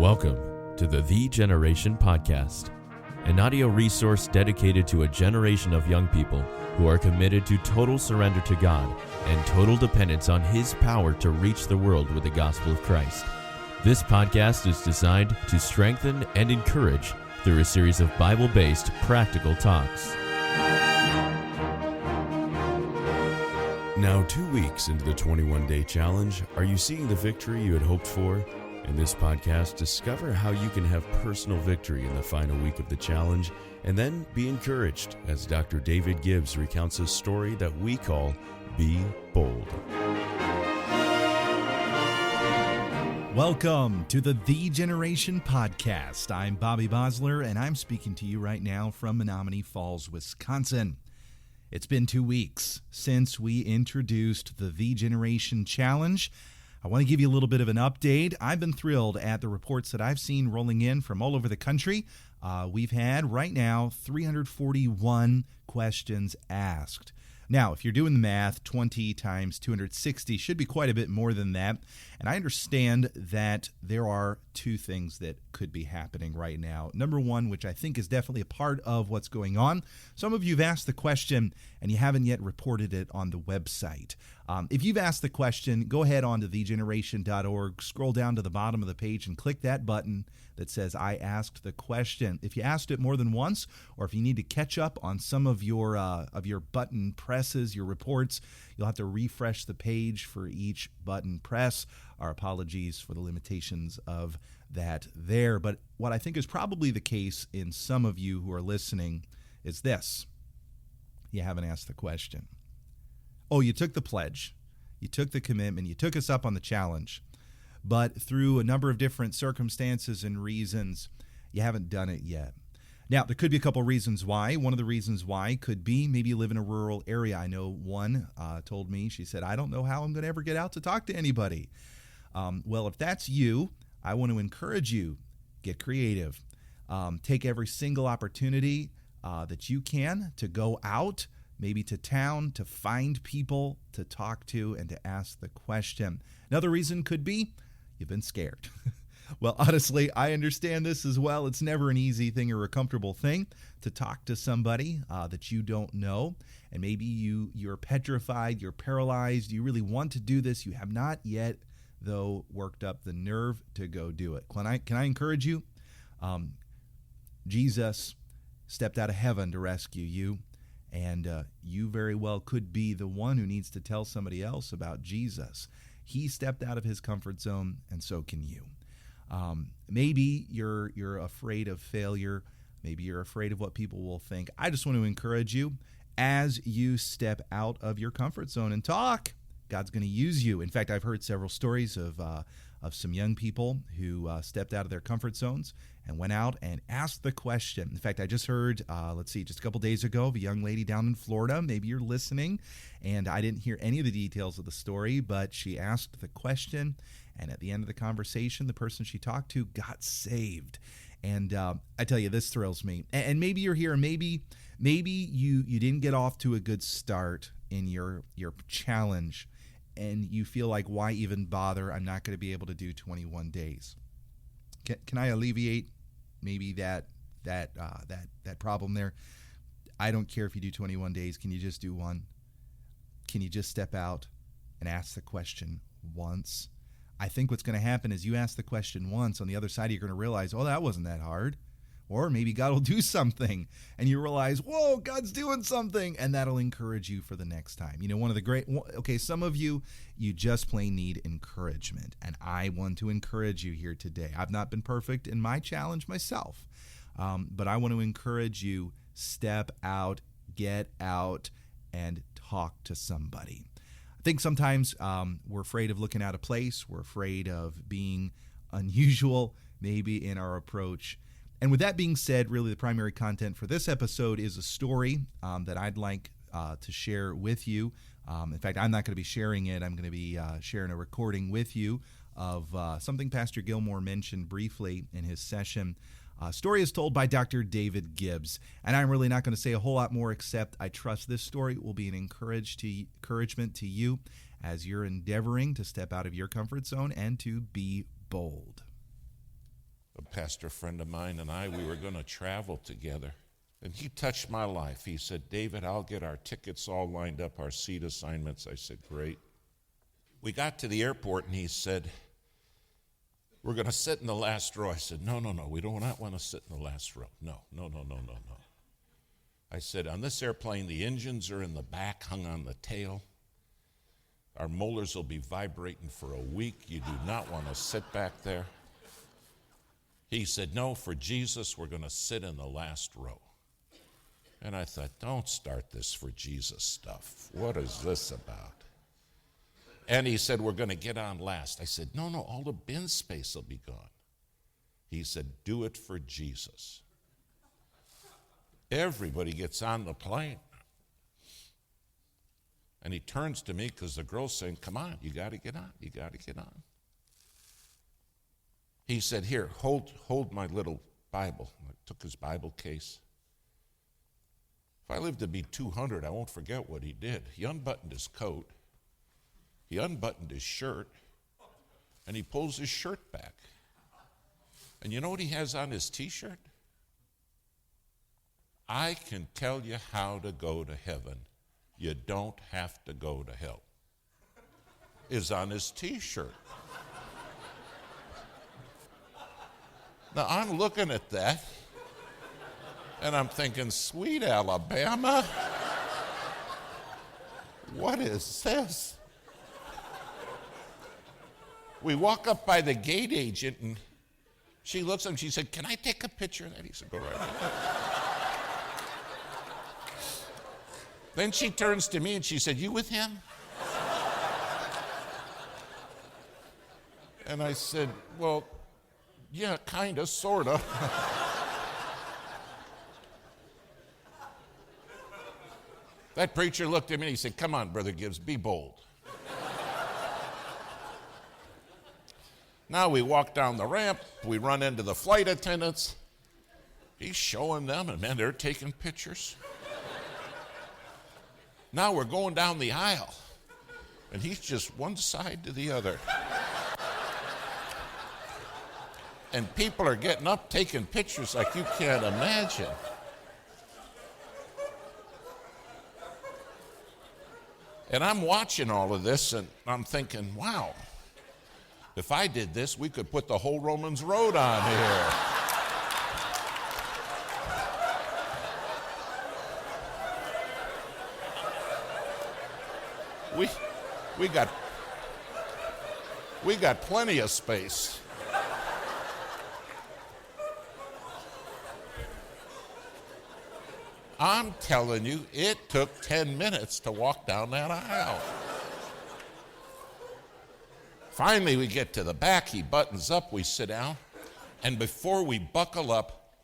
Welcome to the Generation Podcast, an audio resource dedicated to a generation of young people who are committed to total surrender to God and total dependence on His power to reach the world with the gospel of Christ. This podcast is designed to strengthen and encourage through a series of Bible-based practical talks. Now 2 weeks into the 21-day challenge, are you seeing the victory you had hoped for? In this podcast, discover how you can have personal victory in the final week of the challenge, and then be encouraged as Dr. David Gibbs recounts a story that we call Be Bold. Welcome to the Generation Podcast. I'm Bobby Bosler, and I'm speaking to you right now from Menominee Falls, Wisconsin. It's been 2 weeks since we introduced the Generation Challenge. I want to give you a little bit of an update. I've been thrilled at the reports that I've seen rolling in from all over the country. We've had, right now, 341 questions asked. Now, if you're doing the math, 20 times 260 should be quite a bit more than that. And I understand that there are two things that could be happening right now. Number one, which I think is definitely a part of what's going on. Some of you have asked the question and you haven't yet reported it on the website. If you've asked the question, go ahead on to thegeneration.org, scroll down to the bottom of the page and click that button that says I asked the question. If you asked it more than once, or if you need to catch up on some of your button presses, your reports, you'll have to refresh the page for each button press. Our apologies for the limitations of that there. But what I think is probably the case in some of you who are listening is this. You haven't asked the question. Oh, you took the pledge, you took the commitment, you took us up on the challenge, but through a number of different circumstances and reasons, you haven't done it yet. Now, there could be a couple reasons why. One of the reasons why could be maybe you live in a rural area. I know one told me, she said, I don't know how I'm going to ever get out to talk to anybody. Well, if that's you, I want to encourage you, get creative. Take every single opportunity that you can to go out, maybe to town, to find people to talk to and to ask the question. Another reason could be you've been scared. Well, honestly, I understand this as well. It's never an easy thing or a comfortable thing to talk to somebody that you don't know. And maybe you're petrified, you're paralyzed, you really want to do this. You have not yet, though, worked up the nerve to go do it. Can I encourage you? Jesus stepped out of heaven to rescue you. And you very well could be the one who needs to tell somebody else about Jesus. He stepped out of his comfort zone, and so can you. Maybe you're afraid of failure. Maybe you're afraid of what people will think. I just want to encourage you, as you step out of your comfort zone and talk, God's going to use you. In fact, I've heard several stories of some young people who stepped out of their comfort zones and went out and asked the question. In fact, I just heard, just a couple days ago of a young lady down in Florida. Maybe you're listening, and I didn't hear any of the details of the story, but she asked the question, and at the end of the conversation, the person she talked to got saved. And I tell you, this thrills me. And maybe you're here, maybe you didn't get off to a good start in your challenge, and you feel like, why even bother? I'm not going to be able to do 21 days. Can I alleviate maybe that problem there? I don't care if you do 21 days. Can you just do one? Can you just step out and ask the question once? I think what's going to happen is you ask the question once, on the other side you're going to realize, oh, that wasn't that hard. Or maybe God will do something and you realize, whoa, God's doing something. And that'll encourage you for the next time. You know, some of you just plain need encouragement. And I want to encourage you here today. I've not been perfect in my challenge myself, but I want to encourage you, step out, get out, and talk to somebody. I think sometimes we're afraid of looking out of place. We're afraid of being unusual, maybe in our approach. And with that being said, really the primary content for this episode is a story that I'd like to share with you. In fact, I'm not going to be sharing it. I'm going to be sharing a recording with you of something Pastor Gilmore mentioned briefly in his session. Story is told by Dr. David Gibbs. And I'm really not going to say a whole lot more, except I trust this story will be an encouragement to you as you're endeavoring to step out of your comfort zone and to be bold. a pastor friend of mine and I, we were going to travel together. And he touched my life. He said, David, I'll get our tickets all lined up, our seat assignments. I said, great. We got to the airport and he said, we're going to sit in the last row. I said, no, we do not want to sit in the last row. No. I said, on this airplane, the engines are in the back, hung on the tail. Our molars will be vibrating for a week. You do not want to sit back there. He said, no, for Jesus, we're going to sit in the last row. And I thought, don't start this for Jesus stuff. What is this about? And he said, we're going to get on last. I said, no, all the bin space will be gone. He said, do it for Jesus. Everybody gets on the plane. And he turns to me because the girl's saying, come on, you got to get on. You got to get on. He said, here, hold my little Bible. I took his Bible case. If I live to be 200, I won't forget what he did. He unbuttoned his coat. He unbuttoned his shirt. And he pulls his shirt back. And you know what he has on his T-shirt? I can tell you how to go to heaven. You don't have to go to hell. Is on his T-shirt. Now I'm looking at that and I'm thinking, sweet Alabama, what is this? We walk up by the gate agent and she looks at him, she said, can I take a picture of that? He said, go right ahead. Then she turns to me and she said, you with him? And I said, well, yeah, kind of, sort of. That preacher looked at me and he said, come on, Brother Gibbs, be bold. Now we walk down the ramp, we run into the flight attendants. He's showing them, and man, they're taking pictures. Now we're going down the aisle, and he's just one side to the other. And people are getting up, taking pictures like you can't imagine. And I'm watching all of this, and I'm thinking, wow, if I did this, we could put the whole Romans Road on here. We got plenty of space. I'm telling you, it took 10 minutes to walk down that aisle. Finally, we get to the back, he buttons up, we sit down, and before we buckle up,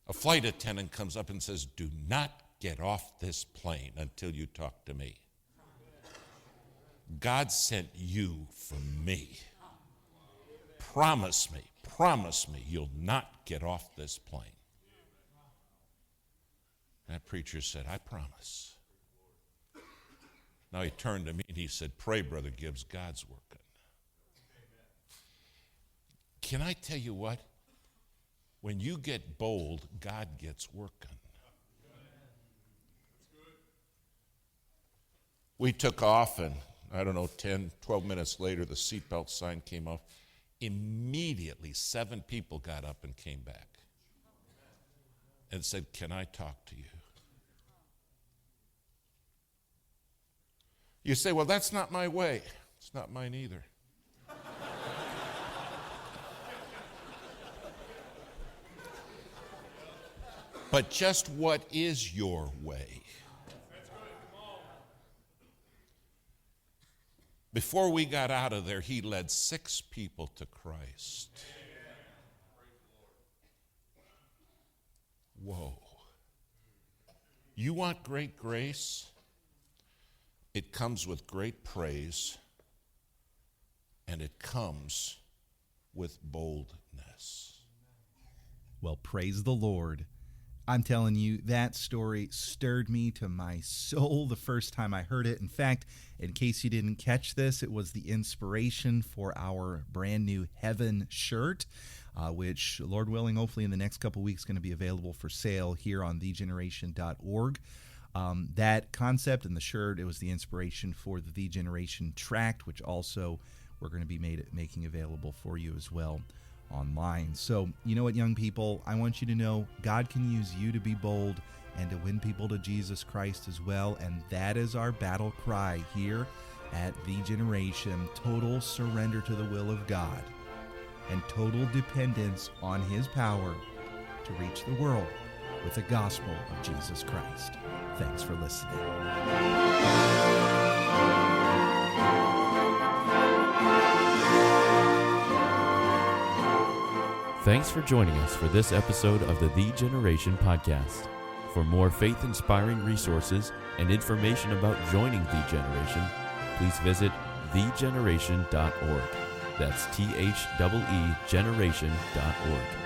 a flight attendant comes up and says, do not get off this plane until you talk to me. God sent you for me. Promise me you'll not get off this plane. That preacher said, I promise. Now he turned to me and he said, pray, Brother Gibbs, God's working. Can I tell you what? When you get bold, God gets working. We took off, and I don't know, 10, 12 minutes later, the seatbelt sign came off. Immediately, 7 people got up and came back and said, can I talk to you? You say, well, that's not my way. It's not mine either. But just what is your way? Before we got out of there, he led 6 people to Christ. Whoa. You want great grace? It comes with great praise, and it comes with boldness. Well, praise the Lord. I'm telling you, that story stirred me to my soul the first time I heard it. In fact, in case you didn't catch this, it was the inspiration for our brand new Heaven shirt. which, Lord willing, hopefully in the next couple weeks going to be available for sale here on thegeneration.org. That concept and the shirt, it was the inspiration for the The Generation tract, which also we're going to be making available for you as well online. So, you know what, young people, I want you to know God can use you to be bold and to win people to Jesus Christ as well. And that is our battle cry here at The Generation: total surrender to the will of God and total dependence on His power to reach the world with the gospel of Jesus Christ. Thanks for listening. Thanks for joining us for this episode of the Generation podcast. For more faith-inspiring resources and information about joining The Generation, please visit thegeneration.org. That's THEE generation.org.